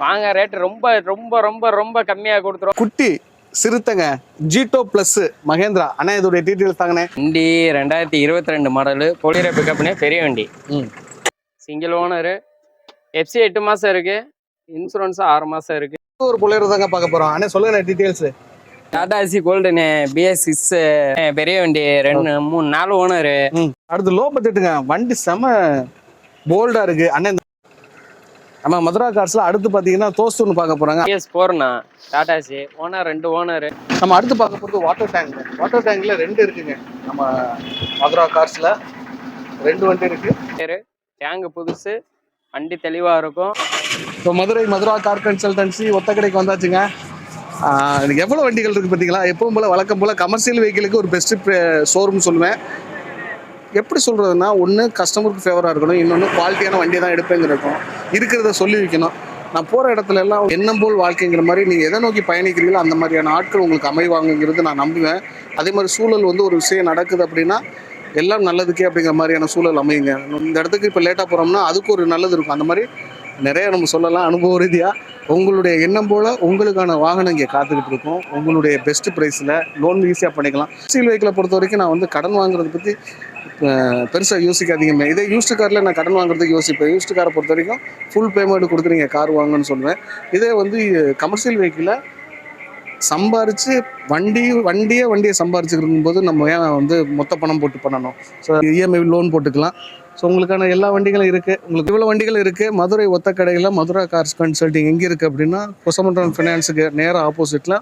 வாங்க ரேட்டு ரொம்ப ரொம்ப ரொம்ப ரொம்ப கம்மியாக கொடுத்துரும். குட்டி சிறுத்தைங்க ஜீட்டோ பிளஸ் மகேந்திரா அண்ணா, இதோடைய டீட்டெயில்ஸ் தாங்கண்ணே. வண்டி 2022 மாடலு பொலிரோ பிக்கப்னே பெரிய வண்டி. Single owner. எஃப்சி 8 மாசம் இருக்கு, இன்சூரன்ஸ் 6 மாசம் இருக்கு. ஒரு பொலிரோ தாங்க பார்க்க போறோம். அண்ணா சொல்லுங்க டீட்டெயில்ஸ். டாடா ஏசி கோல்டுனு BS6 பெரிய வண்டி, 2 3 4 ஓனரு. அடுத்து லோ பட்ஜெட்டுங்க, வண்டி செம போல்டா இருக்கு அண்ணா. நம்ம மதுரா கார்ஸ்ல அடுத்து பாத்தீங்கன்னா தோஸ்து பார்க்க போறாங்க. BS4ண்ணா டாடா ஏசி ஓனர், 2 ஓனரு. நம்ம அடுத்து பார்க்க போறது வாட்டர் டேங்க். வாட்டர் டேங்க்ல 2 இருக்குங்க. நம்ம மதுரா கார்ஸ்ல 2 வண்டி இருக்கு. டேங்க் புதுசு, வண்டி தெளிவா இருக்கும். ஸோ மதுரா கார் கன்சல்டன்சி ஒத்தக்கடைக்கு வந்தாச்சுங்க. எனக்கு எவ்வளோ வண்டிகள் இருக்குது பார்த்தீங்களா. எப்பவும் போல் வழக்கம் போல் கமர்ஷியல் வெஹிக்கிளுக்கு ஒரு பெஸ்ட்டு ஷோரூம் சொல்லுவேன். எப்படி சொல்கிறதுனா, ஒன்று கஸ்டமருக்கு ஃபேவராக இருக்கணும், இன்னொன்று குவாலிட்டியான வண்டி தான் எடுப்பேங்கிறக்கும் இருக்கிறத சொல்லி வைக்கணும். நான் போகிற இடத்துல எல்லாம் எண்ணம் போல் வாழ்க்கைங்கிற மாதிரி நீங்கள் எதை நோக்கி பயணிக்கிறீங்களோ அந்த மாதிரியான ஆட்கள் உங்களுக்கு அமைவாங்கிறது நான் நம்புவேன். அதே மாதிரி சூழல் வந்து ஒரு விஷயம் நடக்குது அப்படின்னா எல்லாம் நல்லதுக்கே அப்படிங்கிற மாதிரியான சூழல் அமையுங்க. இந்த இடத்துக்கு இப்போ லேட்டாக போகிறோம்னா அதுக்கு ஒரு நல்லது இருக்கும். அந்த மாதிரி நிறைய நம்ம சொல்லலாம் அனுபவ ரீதியாக. உங்களுடைய எண்ணம் போல் உங்களுக்கான வாகனம் இங்கே காத்துக்கிட்டு இருக்கும். உங்களுடைய பெஸ்ட் ப்ரைஸில் லோன் ஈஸியாக பண்ணிக்கலாம். கமர்ஷியல் வெஹிக்கிளை பொறுத்த வரைக்கும் நான் வந்து கடன் வாங்குறதை பற்றி பெருசாக யோசிக்காதீங்க. இதே யூஸ்டு காரில் நான் கடன் வாங்குறதுக்கு யோசிப்பேன். யூஸ்டு காரை பொறுத்த வரைக்கும் ஃபுல் பேமெண்ட் கொடுத்து நீங்கள் கார் வாங்கன்னு சொல்லுவேன். இதே வந்து கமர்ஷியல் வெஹிக்கிளை சம்பாரித்து வண்டியை சம்பாரிச்சுருக்கும் போது நம்ம ஏன் வந்து மொத்த பணம் போட்டு பண்ணணும். ஸோ இஎம்ஐ லோன் போட்டுக்கலாம். ஸோ உங்களுக்கான எல்லா வண்டிகளும் இருக்குது. உங்களுக்கு இவ்வளோ வண்டிகள் இருக்குது. மதுரை ஒத்தக்கடையில் மதுரா கார்ஸ் கன்சல்டிங் எங்கே இருக்குது அப்படின்னா கொசமண்டலம் ஃபினான்ஸுக்கு நேராக ஆப்போசிட்டில்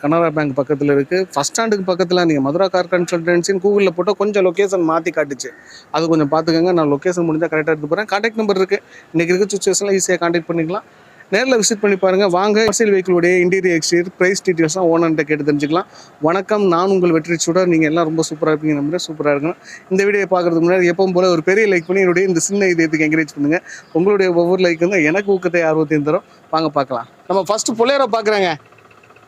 கனரா பேங்க் பக்கத்தில் இருக்குது. ஃபஸ்ட் ஸ்டாண்டுக்கு பக்கத்தில் நீங்கள் மதுரா கார் கன்சல்டன்சின்னு கூகுளில் போட்டால் கொஞ்சம் லொக்கேஷன் மாற்றி காட்டுச்சு. அது கொஞ்சம் பார்த்துக்கோங்க. நான் லொக்கேஷன் முடிஞ்சால் கரெக்டாக எடுத்து போகிறேன். கான்டாக்ட் நம்பர் இருக்குது. இன்றைக்கி இருக்க சுச்சுவேஷனில் ஈஸியாக கான்டாக்ட் பண்ணிக்கலாம். நேரில் விசிட் பண்ணி பாருங்கள். வாங்க கமர்ஷியல் வெஹிக்கிளுடைய இன்டீரியர் எக்ஸ்டீரியர் ப்ரைஸ் டீட்டெயில்ஸ்லாம் ஓனர்கிட்ட கேட்டு தெரிஞ்சுக்கலாம். வணக்கம், நான் உங்கள் வெற்றி சூடர். நீங்கள் எல்லாம் ரொம்ப சூப்பராக இருப்பீங்க. நம்புறேன் சூப்பராக இருக்கணும். இந்த வீடியோ பார்க்குறதுக்கு முன்னாடி எப்பவும் போல ஒரு பெரிய லைக் பண்ணி என்னுடைய இந்த சின்ன இதயத்துக்கு என்கரேஜ் பண்ணுங்கள். உங்களுடைய ஒவ்வொரு லைக் வந்து எனக்கு ஊக்கத்தை ஆர்வத்தையும் தரும். வாங்க பார்க்கலாம். நம்ம ஃபஸ்ட்டு பொலிரோ பார்க்குறேங்க.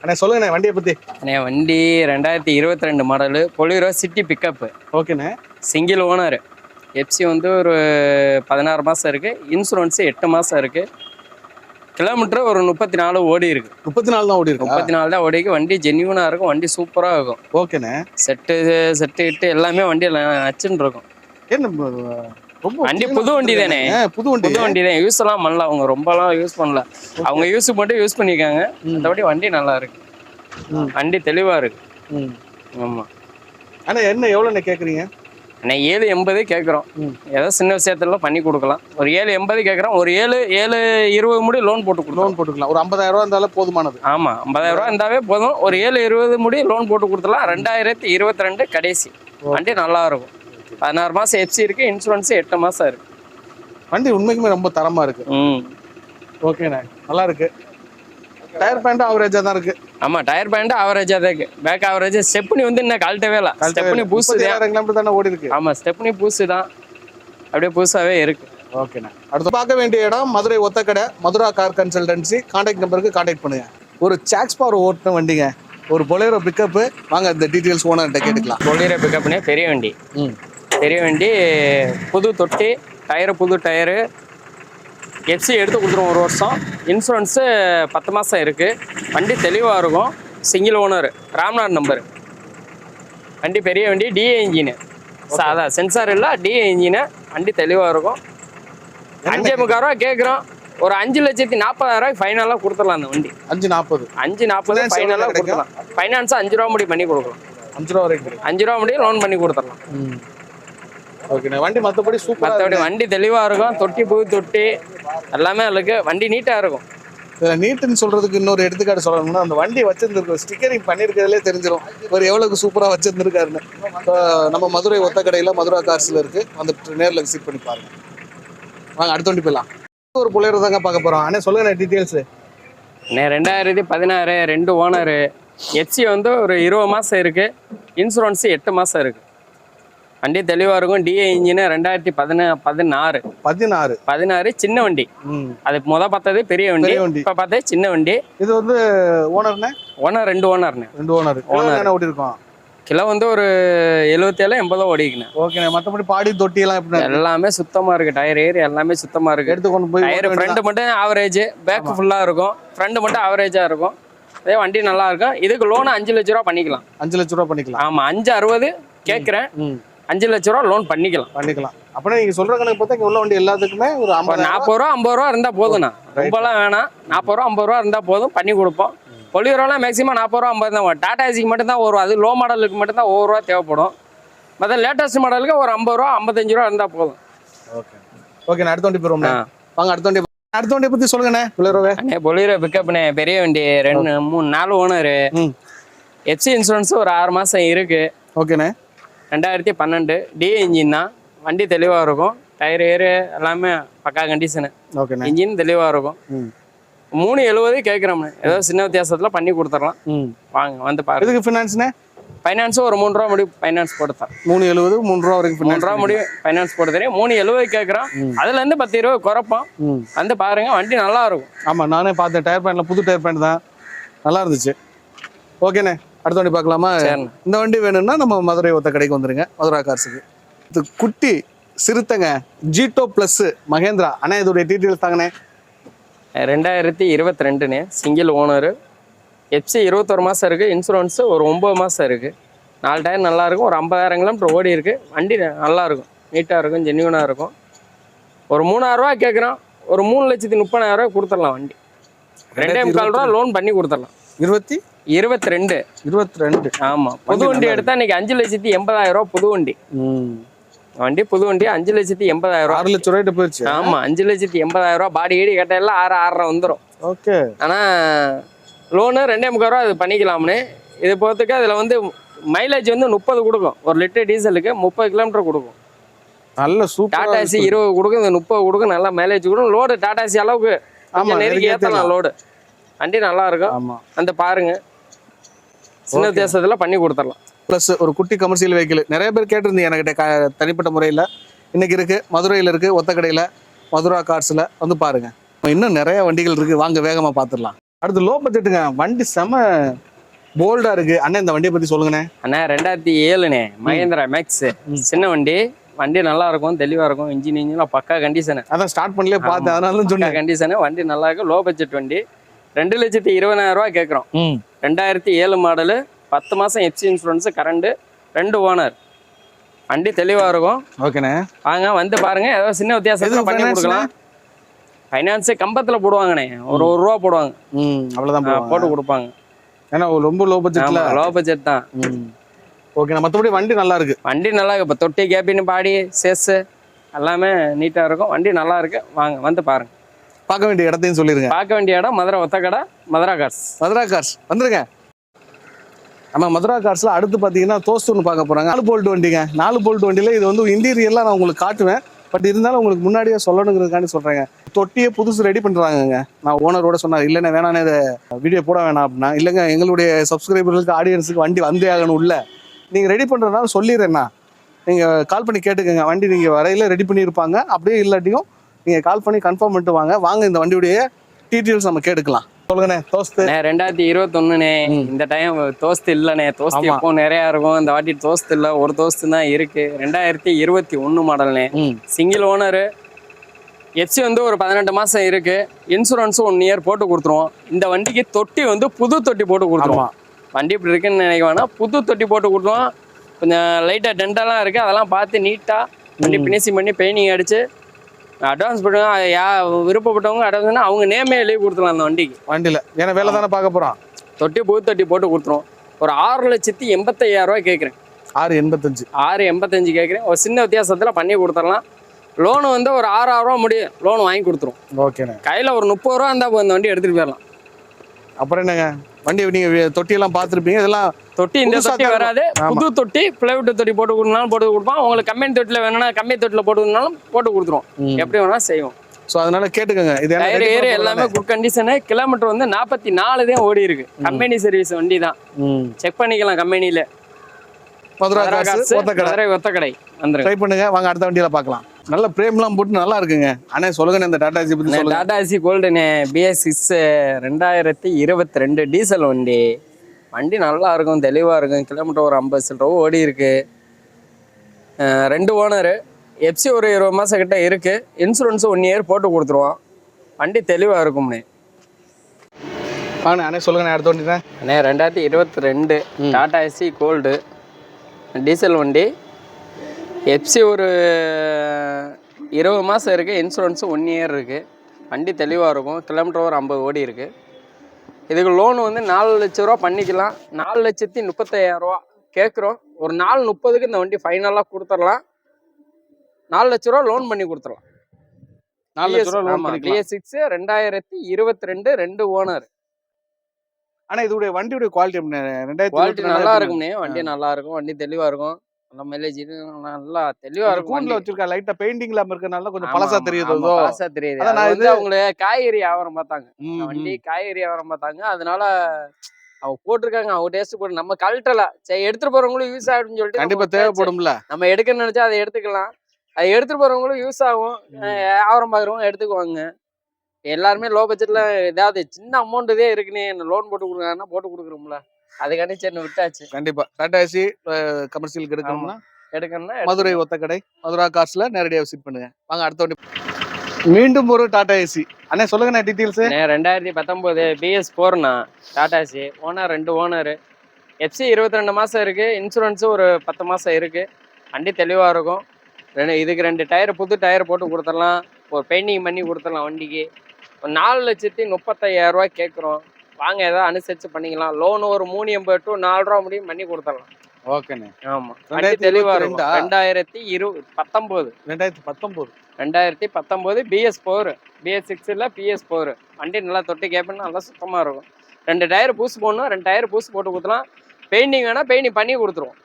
அண்ணே சொல்லுங்கண்ணே வண்டியை பற்றி. அண்ணே வண்டி 2022 மாடலு பொலிரோ சிட்டி பிக்கப்பு. ஓகேண்ணே. Single owner. எஃப்சி வந்து ஒரு 16 மாதம் இருக்குது, இன்சூரன்ஸு 8 மாதம் இருக்குது. கிலோமீட்டர் ஒரு 34 ஓடி இருக்கு. 34 தான் ஓடி இருக்கு. 34 தான் ஓடி இருக்கு. வண்டி ஜென்யூனாக இருக்கும். வண்டி சூப்பராக இருக்கும். ஓகேண்ணே. செட்டு இட்டு எல்லாமே வண்டி நச்சுன்னு இருக்கும். என்ன ரொம்ப வண்டி புது வண்டி தானே. புது வண்டி தான். யூஸ் எல்லாம் பண்ணல, அவங்க ரொம்பலாம் யூஸ் பண்ணல. அவங்க யூஸுக்கு மட்டும் யூஸ் பண்ணிக்காங்க. மற்றபடி வண்டி நல்லா இருக்கு. வண்டி தெளிவா இருக்கு. ஆமா. ஆனா என்ன எவ்வளோண்ணே கேட்குறீங்க? அண்ணா 780 கேட்குறோம். ஏதோ சின்ன விஷயத்துல பண்ணி கொடுக்கலாம். ஒரு 780 கேட்குறோம். ஒரு 720 முடி லோன் போட்டுக்கலாம். ஒரு 50,000 ரூபா இருந்தாலும் போதுமானது. ஆமாம், 50,000 ரூபா இருந்தாவே போதும். ஒரு 720 முடி லோன் போட்டு கொடுத்துலாம். 2022 கடைசி. வண்டி நல்லா இருக்கும். 16 மாதம் எஃப்சி இருக்குது, இன்சூரன்ஸு 8 மாதம் இருக்குது. வண்டி உண்மைக்குமே ரொம்ப தரமாக இருக்குது. ஓகேண்ணே, நல்லா இருக்குது. டயர் பேண்ட் ஆவரேஜாக தான் இருக்குது. ஆமாம், டயர் பேண்ட் ஆவரேஜாக தான் இருக்குது. Back average. ஸ்டெப்னி வந்து இன்னும் கழட்டவே இல்லை. ஸ்டெப்னி பூசு தான். கிலோமீட்டர் தானே ஓடி இருக்கு. ஆமாம், ஸ்டெப்னி பூசு தான். அப்படியே புதுசாகவே இருக்குது. ஓகேண்ணே. அடுத்து பார்க்க வேண்டிய இடம் Madurai Othakadai Madhura car consultancy. Contact நம்பருக்கு கான்டாக்ட் பண்ணுங்க. ஒரு சாக்ஸ்பார் ஓட்டின வண்டிங்க, ஒரு பொலேரோ பிக்கப்பு. வாங்க இந்த டீட்டெயில்ஸ் ஓனர்கிட்ட கேட்டுக்கலாம். பொலேரோ பிக்கப்னே பெரிய வண்டி. பெரிய வண்டி, புது தொட்டி, டயரு புது டயரு. எஃப்சி எடுத்து கொடுத்துருவோம் 1 வருஷம். இன்சூரன்ஸு 10 மாதம் இருக்குது. வண்டி தெளிவாக இருக்கும். Single owner, Ramnath number. வண்டி பெரிய வண்டி, டிஏ இன்ஜினு. சாதா சென்சார் இல்லை, டிஏ இன்ஜினு. வண்டி தெளிவாக இருக்கும். 5,45,000 ரூபா கேட்குறோம். ஒரு 5,40,000 ஃபைனலாக கொடுத்துடலாம். அந்த வண்டி 5,40 ஃபைனலாக கொடுத்துடலாம். ஃபைனான்ஸாக 5 ரூபா முடி பண்ணி கொடுக்கலாம். 5 ரூபா வரைக்கும் 5 ரூபா முடி லோன் பண்ணி கொடுத்துடலாம். ஓகேண்ணே. வண்டி மற்றபடி சூப்பர். மற்றபடி வண்டி தெளிவாக இருக்கும். தொட்டி புது தொட்டி எல்லாமே இருக்குது. வண்டி நீட்டாக இருக்கும். இதில் நீட்டுன்னு சொல்கிறதுக்கு இன்னொரு எடுத்துக்காட்டு சொல்லணும்னா, அந்த வண்டி வச்சுருந்துருக்கோம் ஸ்டிக்கரிங் பண்ணியிருக்கிறதுலே தெரிஞ்சிடும் ஒரு எவ்வளோக்கு சூப்பராக வச்சுருந்துருக்காருன்னு. நம்ம மதுரை ஒத்தக்கடையில் மதுரா கார்ஸில் இருக்குது. அந்த நேரில் விசிட் பண்ணி பாருங்கள். வாங்க அடுத்த வண்டி போயிடலாம். ஒரு பொலேரோ தாங்க பார்க்க போகிறோம். அண்ணே சொல்லுங்கண்ணே டீட்டெயில்ஸு. அண்ணே 2016 2 ஓனரு. எஃப்சி வந்து ஒரு 20 மாதம் இருக்குது, இன்சூரன்ஸு 8 மாதம் இருக்குது. வண்டி தெளிவாக இருக்கும். DA engine. 2016 சின்ன வண்டி. அதுக்கு பார்த்தது பெரிய வண்டி. இப்போ பார்த்தது சின்ன வண்டி. இது வந்து ஓனர்ண்ணே. ஓனர் 2 ஓனர்ண்ணே. 2 ஓனர் ஓடி இருக்கும். கிலோ வந்து ஒரு 77-80 ஓடிக்குண்ணே. ஓகேண்ணே. மற்றபடி பாடி தொட்டி எல்லாம் எப்படி எல்லாமே சுத்தமா இருக்கு, டயர் ஏர் எல்லாமே சுத்தமா இருக்கு. எடுத்து கொண்டு போய் டயர் ஃப்ரண்ட் மட்டும் ஆவரேஜ், பேக் ஃபுல்லா இருக்கும், ஃப்ரண்ட் மட்டும் ஆவரேஜா இருக்கும். அதே வண்டி நல்லா இருக்கும். இதுக்கு லோன் 5 லட்ச ரூபா பண்ணிக்கலாம். 5 லட்ச ரூபா பண்ணிக்கலாம். ஆமா, 560 கேட்குறேன். 5 லட்ச ரூபா லோன் பண்ணிக்கலாம். அப்படின்னா நீங்க சொல்ற கணக்கு பார்த்தா இங்க உள்ள வண்டி எல்லாத்துக்குமே ஒரு 40 ரூபா 50 ரூபா இருந்தா போதும்ண்ணா. ரொம்பலாம் வேணாம். 40 ரூபா 50 ரூபா இருந்தா போதும், பண்ணி கொடுப்போம். பொலியோரெல்லாம் மேக்ஸிமம் 40 ரூபா 50 தான் வரும். டாடா ஏசிக்கு மட்டும் தான் வரும். அது லோ மாடலுக்கு மட்டும் தான் 1 ரூபா தேவைப்படும். மற்ற லேட்டஸ்ட் மாடலுக்கு ஒரு 50 ரூபா 55 ரூபா இருந்தா போதும். ஓகே. அடுத்த வண்டி போறோம். வாங்க அடுத்த வண்டியை பத்தி சொல்லுங்கண்ணே. பொலியரோ பிக்கப்ண்ணே, பெரிய வண்டி, 2 3 4 ஓனரு. எஃப்சி இன்சூரன்ஸ் ஒரு 6 மாசம் இருக்கு. ஓகேண்ணே. 2012 டி இன்ஜின் தான். வண்டி தெளிவா இருக்கும். டயர் ஏரு எல்லாமே பக்கா கண்டிஷனு. ஓகேண்ணே. இன்ஜின் தெளிவா இருக்கும். 370 கேட்குறோம்ண்ணே. ஏதோ சின்ன வித்தியாசத்துல பண்ணி கொடுத்துடலாம். வாங்க வந்து பாருங்க. இதுக்கு ஃபினான்ஸ்ண்ணே? ஃபைனான்ஸ் ஒரு 3 ரூபா முடியும் ஃபைனான்ஸ் போட்டு தரேன். 370 3 ரூபா வரைக்கும் 3 ரூபா முடியும் ஃபைனான்ஸ் போட்டு தரேன். 370 கேட்குறோம். அதுல இருந்து 10-20 குறைப்போம். வந்து பாருங்க, வண்டி நல்லா இருக்கும். ஆமா, நானே பார்த்தேன். டயர் பேண்ட்ல புது டயர் பேண்ட் தான், நல்லா இருந்துச்சு. ஓகேண்ணே. அடுத்த வண்டி பார்க்கலாமா? இந்த வண்டி வேணும்னா நம்ம மதுரை ஒத்த கடைக்கு வந்துருங்க, மதுரா கார்ஸுக்கு. இது குட்டி சிறுத்தைங்க ஜீட்டோ பிளஸ் மகேந்திரா. அண்ணா இதோடைய டீட்டெயில்ஸ் தாங்கண்ணே. 2022ண்ணே, சிங்கிள் ஓனரு. எஃப்சி 21 மாதம் இருக்குது. இன்சூரன்ஸு ஒரு 9 மாதம் இருக்குது. 4 டயர் நல்லா இருக்கும். ஒரு 50,000 கிலோமீட்டர் ஓடி இருக்குது. வண்டி நல்லா இருக்கும், நீட்டாக இருக்கும், ஜென்யூனாக இருக்கும். ஒரு 3000 ரூபா கேட்குறோம். ஒரு 3,30,000 கொடுத்துடலாம். வண்டி 2.25 ரூபா லோன் பண்ணி கொடுத்துடலாம். 22. ஆமாம். புது வண்டி எடுத்தால் இன்னைக்கு 5,80,000 ரூபா புது வண்டி. புது வண்டி 5,80,000 ரூபா. 6 லட்சம் ரூபாய்ட்டு போயிடுச்சு. ஆமாம், 5,80,000 ரூபா. பாடி ஈடி கட்டையெல்லாம் 6.5 வந்துடும். ஓகே. ஆனால் லோனு 2.25 ரூபா அது பண்ணிக்கலாம்னு. இது போகிறதுக்கு அதில் வந்து மைலேஜ் வந்து 30 கொடுக்கும். 1 லிட்டர் டீசலுக்கு 30 கிலோமீட்டர் கொடுக்கும். நல்ல சூப்பர். டாடா ஏசி 20 கொடுக்கும், இந்த 30 கொடுக்கும். நல்லா மைலேஜ் கொடுக்கும். லோடு டாடா ஏசி அளவுக்கு நெருக்கி ஏற்றலாம் லோடு. வண்டி நல்லா இருக்கும். அந்த பாருங்க, சின்ன வித்தியாசத்தில் பண்ணி கொடுத்துடலாம். ப்ளஸ் ஒரு குட்டி கமர்ஷியல் வெஹிக்கிள் நிறைய பேர் கேட்டிருந்தீங்க என்கிட்ட தனிப்பட்ட முறையில். இன்னைக்கு இருக்கு, மதுரையில் இருக்கு, ஒத்தக்கடையில், மதுரா கார்ஸில் வந்து பாருங்க. இன்னும் நிறைய வண்டிகள் இருக்கு, வாங்க வேகமாக பார்த்துடலாம். அடுத்து லோ பட்ஜெட்டுங்க. வண்டி செம போல்டா இருக்கு. அண்ணா இந்த வண்டியை பத்தி சொல்லுங்கண்ணே. அண்ணா 2007ண்ணே, மகேந்திரா மேக்ஸ். சின்ன வண்டி, வண்டி நல்லா இருக்கும், தெளிவா இருக்கும். இன்ஜின் பக்கா கண்டிஷனு. அதான் ஸ்டார்ட் பண்ணலே பார்த்தேன், அதனால சொன்னேன். கண்டிஷனு வண்டி நல்லா இருக்கும். லோ பட்ஜெட் வண்டி. 2,20,000 ரூபா கேட்குறோம். 2007 மாடலு, 10 மாசம் எஃப்சி இன்சூரன்ஸ், கரண்ட், 2 ஓனர். வண்டி தெளிவா இருக்கும். ஓகேண்ணே. வாங்க வந்து பாருங்க. ஏதோ சின்ன வித்தியாசத்துல பண்ணி கொடுக்கலாம். ஃபைனான்ஸ் கம்பத்துல போடுவாங்கண்ணே. ஒரு 1 ரூபா போடுவாங்க. அவ்வளவுதான் போட்டு கொடுப்பாங்க. ஏன்னா ரொம்ப லோ பட்ஜெட்ல. லோ பட்ஜெட் தான். ஓகே. மற்றபடி வண்டி நல்லா இருக்கு. வண்டி நல்லா இருக்கு. இப்போ தொட்டி, கேபின், பாடி, சேஸ் எல்லாமே நீட்டா இருக்கும். வண்டி நல்லா இருக்கு. வாங்க வந்து பாருங்க. பார்க்க வேண்டிய இடத்தையும் சொல்லிருங்க. பார்க்க வேண்டிய இடம் மதுரை ஒத்தக்கடை, மதுரா கார்ஸ். மதுரா கார்ஸ் வந்துருங்க. நம்ம மதுரா கார்ஸ்ல அடுத்து பாத்தீங்கன்னா தோஸ்து ஒன்று பார்க்க போறாங்க. 4 போல்ட் வண்டிங்க. 4 போல்ட் வண்டியில இது வந்து இன்டீரியர்லாம் நான் உங்களுக்கு காட்டுவேன். பட் இருந்தாலும் உங்களுக்கு முன்னாடியே சொல்லணுங்கிறதுக்காண்டி சொல்றேங்க. தொட்டியே புதுசு ரெடி பண்றாங்க. நான் ஓனரோட சொன்னார், இல்லைன்னா வேணானே இதை வீடியோ போட வேணாம் அப்படின்னா. இல்லைங்க, எங்களுடைய சப்ஸ்கிரைபர்களுக்கு, ஆடியன்ஸுக்கு வண்டி வந்தே ஆகணும். உள்ள நீங்க ரெடி பண்றதுனால சொல்லிடுறேன்னா நீங்க கால் பண்ணி கேட்டுக்கோங்க. வண்டி நீங்க வரையில ரெடி பண்ணியிருப்பாங்க. அப்படியே இல்லாட்டியும் நீங்க கால் பண்ணி கன்ஃபார்ம் பண்ணிட்டு வாங்க. வாங்க இந்த வண்டியுடைய டீட்டெயில்ஸ் நம்ம கேட்டுக்கலாம். சொல்லுங்கண்ணே. தோஸ்து 2021ண்ணே. இந்த டைம் தோஸ்து இல்லைண்ணே. தோஸ்து எப்போ நிறையா இருக்கும். இந்த வாட்டி தோஸ்து இல்லை, ஒரு தோஸ்து தான் இருக்கு. 2021 மாடல்ண்ணே. Single owner. எஃப்சி வந்து ஒரு 18 மாசம் இருக்கு. இன்சூரன்ஸ் 1 இயர் போட்டு கொடுத்துருவோம். இந்த வண்டிக்கு தொட்டி வந்து புது தொட்டி போட்டு கொடுத்துருவோம். வண்டி இப்படி இருக்குன்னு நினைக்க வேணாம், புது தொட்டி போட்டு கொடுத்துருவோம். கொஞ்சம் லைட்டாக டென்டெல்லாம் இருக்கு, அதெல்லாம் பார்த்து நீட்டாக வண்டி பினிஷிங் பண்ணி பெயிண்டிங் அடிச்சு அட்வான்ஸ் பண்ணுவாங்க. விருப்பப்பட்டவங்க அட்வான்ஸ்னா அவங்க நேமே எழுதி கொடுத்துலாம் அந்த வண்டிக்கு. வண்டியில் ஏன்னா வேலை தானே பார்க்க போகிறோம். தொட்டி புது தொட்டி போட்டு கொடுத்துருவோம். ஒரு 6,85,000 ரூபாய் கேட்குறேன். 6,85 கேட்குறேன். ஒரு சின்ன வித்தியாசத்தில் பண்ணி கொடுத்துடலாம். லோனு வந்து ஒரு 6,000 ரூபா முடியும். லோன் வாங்கி கொடுத்துரும். ஓகேண்ணே. கையில் ஒரு 30 ரூபா இருந்தால் இந்த வண்டி எடுத்துகிட்டு போயிடலாம். அப்புறம் என்னங்க, வண்டி நீங்கள் தொட்டியெல்லாம் பார்த்துருப்பீங்க. இதெல்லாம் தொட்டி இந்த தொட்டி வராது. புது தொட்டி, பிளைவுட் தொட்டி போட்டு கொடுனாலும் போட்டு கொடுப்போம். உங்களுக்கு கம்பெனி தொட்டியில் வேணும்னா கம்பெனி தொட்டியில் போட்டுனாலும் போட்டு கொடுத்துருவோம். எப்படி வேணாலும் செய்வோம். ஸோ அதனால கேட்டுக்கோங்க. இது டயர் ஏறு எல்லாமே குட் கண்டிஷனு. கிலோமீட்டர் வந்து 44 தான் ஓடி இருக்கு. கம்பெனி சர்வீஸ் வண்டி தான். செக் பண்ணிக்கலாம் கம்பெனியில. மதுரை ஒத்தக்கடை வந்துருங்க. ட்ரை பண்ணுங்க. வாங்க அடுத்த வண்டியில பார்க்கலாம். நல்ல பிரேம்லாம் போட்டு நல்லா இருக்குங்க. அண்ணே சொல்லுங்க இந்த டாடா ஏசி பத்தி சொல்லுங்க. டாடா ஏசி கோல்டுனே BS6 2022 டீசல் வண்டி. வண்டி நல்லா இருக்கும், தெளிவாக இருக்கும். கிலோமீட்டர் ஒரு 50 சில்லற ஓடி இருக்கு. 2 ஓனரு. எஃப்சி ஒரு 20 மாதம் கிட்ட இருக்கு. இன்சூரன்ஸ் 1 இயர் போட்டு கொடுத்துருவோம். வண்டி தெளிவாக இருக்கும்ண்ணே. அண்ணே சொல்லுங்கண்ணே, அடுத்த வண்டி தான். அண்ணே 2022 டாடா ஏசி கோல்டு டீசல் வண்டி. எஃப்சி ஒரு 20 மாதம் இருக்குது. இன்சூரன்ஸு 1 இயர் இருக்குது. வண்டி தெளிவாக இருக்கும். கிலோமீட்டர் ஒரு 50 ஓடி இருக்குது. இதுக்கு லோன் வந்து 4 லட்ச ரூபா பண்ணிக்கலாம். 4,35,000 கேட்குறோம். ஒரு 4,30க்கு இந்த வண்டி ஃபைனலாக கொடுத்துடலாம். 4 லட்ச ரூபா லோன் பண்ணி கொடுத்துடலாம். 4 லட்ச ரூபா லோன் பண்ணிக்கலாம். BS6 2022 2 owner. ஆனால் இதோடைய வண்டியுடைய குவாலிட்டி எப்படி? குவாலிட்டி நல்லா இருக்கும்ண்ணே. வண்டி நல்லா இருக்கும். வண்டி தெளிவாக இருக்கும். நல்லா மைலேஜ் நல்லா தெளிவாக இருக்கும். கூண்டில் வச்சிருக்கா லைட்டாக பெயிண்டிங் இல்லாமல் இருக்கிறனால கொஞ்சம் பழசா தெரியுது. பழசா தெரியுது. அதான் வந்து அவங்கள காய்கறி வியாபாரம் பார்த்தாங்க. வண்டி காய்கறி வியாபாரம் பார்த்தாங்க. அதனால அவங்க போட்டிருக்காங்க. அவங்க டேஸ்ட் போட்டு நம்ம கழட்டல. சரி, எடுத்துட்டு போறவங்களும் யூஸ் ஆகும்னு சொல்லிட்டு கண்டிப்பா தேவைப்படும்ல. நம்ம எடுக்கணும்னு நினைச்சா அதை எடுத்துக்கலாம். அதை எடுத்துட்டு போறவங்களும் யூஸ் ஆகும். வியாபாரம் பார்க்குறவங்க எடுத்துக்குவாங்க. எல்லாருமே லோ பட்ஜெட்ல ஏதாவது சின்ன அமௌண்ட் இதே இருக்குன்னு லோன் போட்டு கொடுக்குறாங்கன்னா போட்டு கொடுக்குறோம்ல. அதுக்காண்டி சரி விட்டாச்சு. கண்டிப்பா டாடா ஏசி கமர்ஷியலுக்கு எடுக்கணும்னா மதுரை எடுக்கணும்னா ஒத்தக்கடை மதுரா கார்ஸ்ல நேரடியாக விசிட் பண்ணுங்க. வாங்க அடுத்த வண்டி. மீண்டும் ஒரு டாடா ஏசி. அண்ணே சொல்லுங்கண்ணே டீட்டெயில்ஸ். 2019 BS4ண்ணா Tata AC. Owner 2 owner. FC 22 மாதம் இருக்குது. இன்சூரன்ஸு ஒரு 10 மாதம் இருக்குது. வண்டி தெளிவாக இருக்கும். இதுக்கு 2 டயர் புது டயர் போட்டு கொடுத்துடலாம். ஒரு பெயிண்டிங் பண்ணி கொடுத்துடலாம். வண்டிக்கு ஒரு 4,35,000 கேட்குறோம். வாங்க ஏதாவது அனுசரித்து பண்ணிக்கலாம். லோனு ஒரு 3,80 to 4 ரூபா முடியும் பண்ணி கொடுத்துடலாம். ஓகேண்ணே. ஆமாம், வண்டி தெளிவாக இருக்கும். 2019 BS4 BS6 இல்லை PS4 வண்டி நல்லா தொட்டி கேட்பேன்னு நல்லா சுத்தமாக இருக்கும். 2 டயர் பூசு போடணும். 2 டயர் பூசு போட்டு கொடுத்துலாம். பெயிண்டிங் வேணால் பெயிண்டிங் பண்ணி கொடுத்துருவோம்.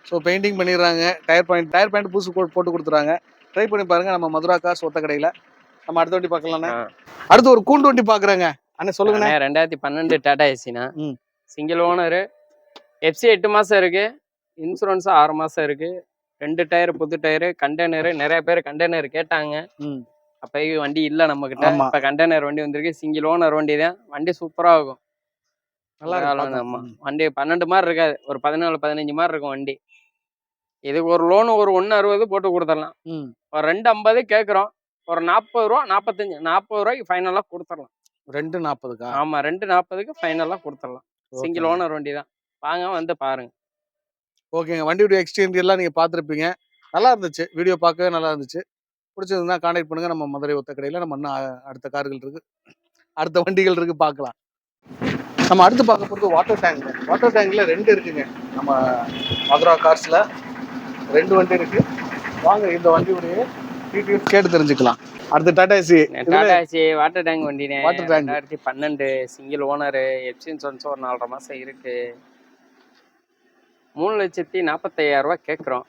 ஸோ பெயிண்டிங் பண்ணிடுறாங்க. டயர் பாயிண்ட் பூசு போட்டு கொடுத்துறாங்க. ட்ரை பண்ணி பாருங்க நம்ம மதுரா கார்ஸ் ஒத்த கடையில். நம்ம அடுத்த வண்டி பார்க்கலாண்ணே. அடுத்து ஒரு கூண்டு வண்டி பார்க்குறேங்க. அண்ணே சொல்லுங்கண்ணே. 2012 டாடா ஏசினா சிங்கிள் ஓனரு. எஃப்சி 8 மாதம் இருக்குது. இன்சூரன்ஸு 6 மாதம் இருக்குது. 2 டயர் புது டயரு. கண்டெய்னரு நிறைய பேர் கண்டெய்னர் கேட்டாங்க. அப்போ வண்டி இல்லை நம்மக்கிட்ட. இப்போ கண்டெய்னர் வண்டி வந்திருக்கு. சிங்கிள் ஓனர் வண்டி தான். வண்டி சூப்பராக இருக்கும். நல்லா இருக்கும். ஆமாம், வண்டி 12 மாதிரி இருக்காது. ஒரு 14-15 மாதிரி இருக்கும் வண்டி. இதுக்கு ஒரு லோனு ஒரு 1,60 போட்டு கொடுத்துடலாம். ஒரு 2,50 கேட்குறோம். ஒரு 40 ரூபா 40 ரூபாய்க்கு ஃபைனலாக கொடுத்துடலாம். 2,40க்கா? ஆமாம், 2,40க்கு ஃபைனலாக கொடுத்துடலாம். சிங்கிள் ஓனர் வண்டி தான். வாங்க வந்து பாருங்க. ஓகேங்க. வண்டியுடைய எக்ஸ்டீரியர்லாம் நீங்கள் பார்த்துருப்பீங்க. நல்லா இருந்துச்சு. வீடியோ பார்க்கவே நல்லா இருந்துச்சு. பிடிச்சதுன்னா கான்டாக்ட் பண்ணுங்கள். நம்ம மதுரை ஒத்த கடையில் நம்ம இன்னும் அடுத்த கார்கள் இருக்குது, அடுத்த வண்டிகள் இருக்குது, பார்க்கலாம். நம்ம அடுத்து பார்க்க போகிறது வாட்டர் டேங்க். வாட்டர் டேங்கில் 2 இருக்குங்க. நம்ம மதுரா கார்ஸில் 2 வண்டி இருக்குது. வாங்க இந்த வண்டியுடைய டீட்டெயில்ஸ் கேட்டு தெரிஞ்சுக்கலாம். அடுத்து Tata AC. Tata AC water tank வண்டினே. Water tank 2012 single owner. FC insurance ஒரு 4.5 மாதம் இருக்குது. 3,45,000 கேட்குறோம்.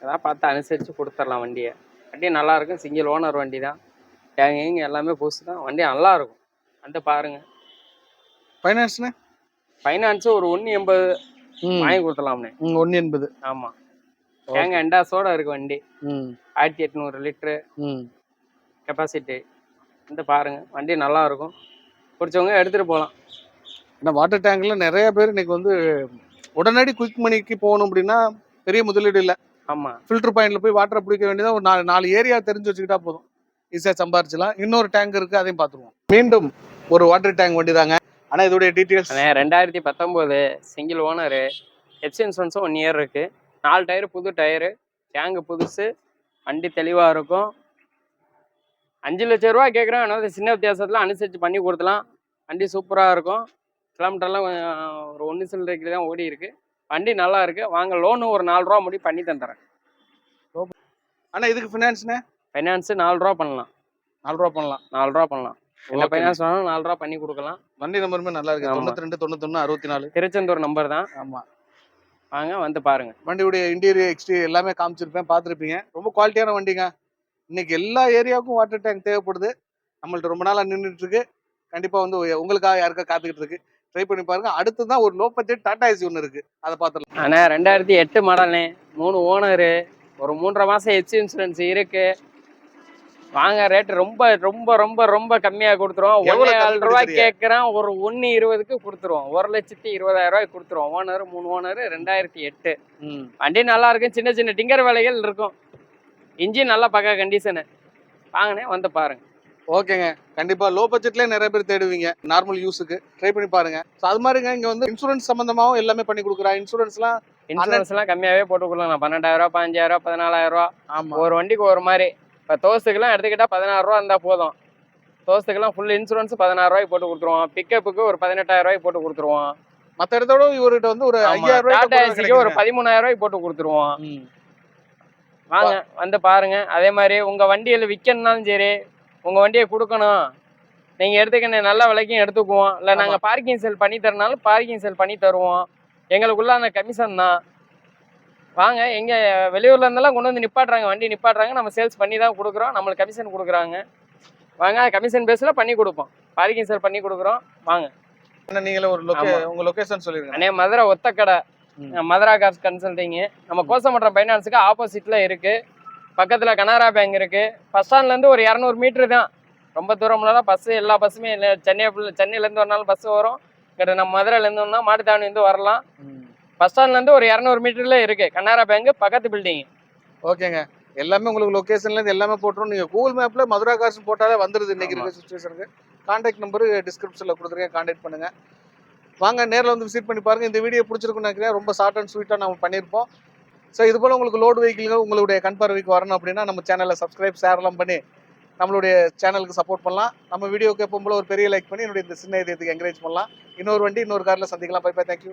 ஏதாவது பார்த்து அனுசரித்து கொடுத்துடலாம் வண்டியை. வண்டி நல்லா இருக்கும். சிங்கிள் ஓனர் வண்டி தான். டேங்கிங் எல்லாமே புதுசு தான். வண்டி நல்லா இருக்கும். வந்து பாருங்க. ஃபைனான்ஸ்ண்ணே? ஃபைனான்ஸு ஒரு 1,80 வாங்கி கொடுத்துடலாம்ண்ணே. 1,80. ஆமாம், டேங்க் எண்டாஸோட இருக்கு வண்டி. 1800 லிட்ரு கெப்பாசிட்டி. வந்து பாருங்க, வண்டி நல்லா இருக்கும். பிடிச்சவங்க எடுத்துகிட்டு போகலாம். ஏன்னா வாட்டர் டேங்க்ல நிறைய பேர் இன்னைக்கு வந்து உடனடி குயிக் மணிக்கு போகணும் அப்படின்னா பெரிய முதலீடு இல்லை. ஆமாம், ஃபில்டர் பாயிண்ட்ல போய் வாட்டரை பிடிக்க வேண்டியதான். ஒரு 4 ஏரியா தெரிஞ்சு வச்சுக்கிட்டா போதும், ஈஸியாக சம்பாரிச்சலாம். இன்னொரு டேங்க் இருக்குது, அதையும் பார்த்துருவோம். மீண்டும் ஒரு வாட்டர் டேங்க் வண்டி தாங்க. ஆனால் இதோடைய டீட்டெயில்ஸ். 2019 single owner. எஃப்சி இன்சூரன்ஸும் 1 இயர் இருக்குது. 4 டயரு புது டயரு. டேங்கு புதுசு. வண்டி தெளிவாக இருக்கும். 5 லட்ச ரூபா கேட்குறேன். அதனால சின்ன வித்தியாசத்தில் அனுசரித்து பண்ணி கொடுத்துலாம். வண்டி சூப்பராக இருக்கும். கிலோமீட்டர்லாம் ஒரு 1 சில்லறைக்கு தான் ஓடி இருக்குது. வண்டி நல்லா இருக்குது. வாங்க, லோனு ஒரு 4 ரூபா முடி பண்ணி தந்துடுறேன். ஆனால் இதுக்கு ஃபினான்ஸ்ண்ணே? ஃபைனான்ஸு 4 ரூபா பண்ணலாம். 4 ரூபா பண்ணலாம். 4 ரூபா பண்ணலாம். என்ன ஃபைனான்ஸ் வேணாலும் 4 ரூபா பண்ணி கொடுக்கலாம். வண்டி நம்பருமே நல்லா இருக்கு. 92 91 64 திருச்செந்தூர் நம்பர் தான். ஆமாம், வாங்க வந்து பாருங்க. வண்டியுடைய இன்டீரியர் எக்ஸ்டீரியர் எல்லாமே காமிச்சிருப்பேன், பார்த்துருப்பீங்க. ரொம்ப குவாலிட்டியான வண்டிங்க. இன்னைக்கு எல்லா ஏரியாவுக்கும் வாட்டர் டேங்க் தேவைப்படுது. நம்மள்ட்ட ரொம்ப நாளாக நின்றுட்டு இருக்கு. கண்டிப்பாக வந்து உங்களுக்காக யாருக்கா காத்துக்கிட்டு இருக்கு. ட்ரை பண்ணி பாருங்க. அடுத்து தான் ஒரு லோ பட்ஜெட் டாடா ஏசி ஒன்று இருக்கு, அதை பார்த்துக்கலாம். ஆனால் 2008 மாடல்னே. 3 ஓனரு. ஒரு 3.5 மாதம் எஃப்சி இன்சூரன்ஸ் இருக்கு. வாங்க ரேட்டு ரொம்ப ரொம்ப ரொம்ப ரொம்ப கம்மியாக கொடுத்துருவோம். எவ்வளவு கம்மி 1,4 ரூபாய் கொடுக்குறீங்க? கேட்குறேன், ஒரு 1,20க்கு கொடுத்துருவோம். 1,20,000 கொடுத்துருவோம். Owner 3 owner 2008. ம். வண்டி நல்லா இருக்கும், சின்ன சின்ன டிங்கர் வேலைகள் இருக்கும். இன்ஜின் நல்லா பக்கா கண்டிஷனு. வாங்கண்ணே வந்து பாருங்க. ஓகேங்க. கண்டிப்பா லோ பட்ஜெட்லயே நிறைய பேர் தேடுவீங்க. நார்மல் யூஸுக்கு ட்ரை பண்ணி பாருங்க. ஸோ அது மாதிரிங்க இங்க வந்து இன்சூரன்ஸ் சம்பந்தமாவும் எல்லாமே பண்ணி கொடுக்குறா. இன்சூரன்ஸ்லாம் இன்சூரன்ஸ்லாம் கம்மியாகவே போட்டு கொடுக்கலாம். 12,000, 15,000, 14,000. ஆமா. ஒரு வண்டிக்கு ஒரு மாதிரி. இப்போ தோஸ்துக்கெல்லாம் எடுத்துக்கிட்டா 16 ரூபா இருந்தால் போதும். தோஸ்துக்கெல்லாம் ஃபுல் இன்சூரன்ஸ் 16 ரூபாய்க்கு போட்டு கொடுத்துருவோம். பிக்கப்புக்கு ஒரு 18,000 ரூபாய்க்கு போட்டு கொடுத்துருவோம். மத்த இடத்தோட இவர்கிட்ட வந்து ஒரு 5000 டாடா ரூபாய்க்கு ஏசிக்கு ஒரு 13,000 ரூபாய்க்கு போட்டு கொடுத்துருவோம். வாங்க வந்து பாருங்க. அதே மாதிரி உங்க வண்டியில விற்கணும்னாலும் சரி, உங்க வண்டியை கொடுக்கணும், நீங்க எடுத்துக்கணும், நல்ல விலைக்கும் எடுத்துக்குவோம். இல்லை நாங்க பார்க்கிங் சேல் பண்ணி தரனாலும் பார்க்கிங் சேல் பண்ணி தருவோம். எங்களுக்குள்ள அந்த கமிஷன் தான். வாங்க, எங்க வெளியூர்ல இருந்தெல்லாம் கொண்டு வந்து நிப்பாட்டுறாங்க, வண்டி நிப்பாட்டுறாங்க, நம்ம சேல்ஸ் பண்ணி தான் கொடுக்குறோம். நம்மளுக்கு கமிஷன் கொடுக்குறாங்க. வாங்க, கமிஷன் பேஸ்ல பண்ணி கொடுப்போம். பார்க்கிங் சேல் பண்ணி கொடுக்குறோம். வாங்க. நீங்களே ஒரு உங்க லொகேஷன் சொல்லிருங்க. அண்ணே மதுரை ஒத்தக்கடை, மதுரா கார்ஸ் கன்சல்டிங்கு. நம்ம கோசமற்றம் ஃபைனான்ஸுக்கு ஆப்போசிட்ல இருக்கு. பக்கத்துல கனரா பேங்க் இருக்கு. பஸ் ஸ்டாண்ட்ல இருந்து ஒரு 200 மீட்டர் தான். ரொம்ப தூரம்லாம் பஸ், எல்லா பஸ்ஸுமே சென்னையில இருந்து வரனாலும் பஸ் வரும். இங்கிட்ட நம்ம மதுரையில இருந்தோம்னா மாட்டுத்தாவணி இருந்து வரலாம். பஸ் ஸ்டாண்ட்ல இருந்து ஒரு 200 மீட்டர்ல இருக்கு கனரா பேங்க், பக்கத்து பில்டிங். ஓகேங்க. எல்லாமே உங்களுக்கு லொகேஷன்ல இருந்து எல்லாமே போட்டுரும். நீங்க கூகுள் மேப்ல மதுரா கார்ஸ் போட்டாலே வந்துருது. இன்னைக்கு இருக்க சிச்சுவேஷனுக்கு கான்டாக்ட் நம்பர் டிஸ்கிரிப்ஷன்ல கொடுத்துருக்கேன், கான்டாக்ட் பண்ணுங்க. வாங்க, நேரில் வந்து விசிட் பண்ணி பாருங்க. இந்த வீடியோ பிடிச்சிருக்குன்னு நினைக்கிறேன். ரொம்ப ஷார்ட் அண்ட் ஸ்வீட்டாக நம்ம பண்ணியிருப்போம். ஸோ இது போல் உங்களுக்கு லோடு வெஹிக்கிள்கள் உங்களுடைய கண் பார்வைக்கு வரணும் அப்படின்னா நம்ம சேனலை சப்ஸ்கிரைப் ஷேர்லாம் பண்ணி நம்மளுடைய சேனலுக்கு சப்போர்ட் பண்ணலாம். நம்ம வீடியோக்கு எப்போ போல ஒரு பெரிய லைக் பண்ணி என்னுடைய இந்த சின்ன இதயத்துக்கு என்கரேஜ் பண்ணலாம். இன்னொரு வண்டி இன்னொரு காரில் சந்திக்கலாம். Bye bye, thank you.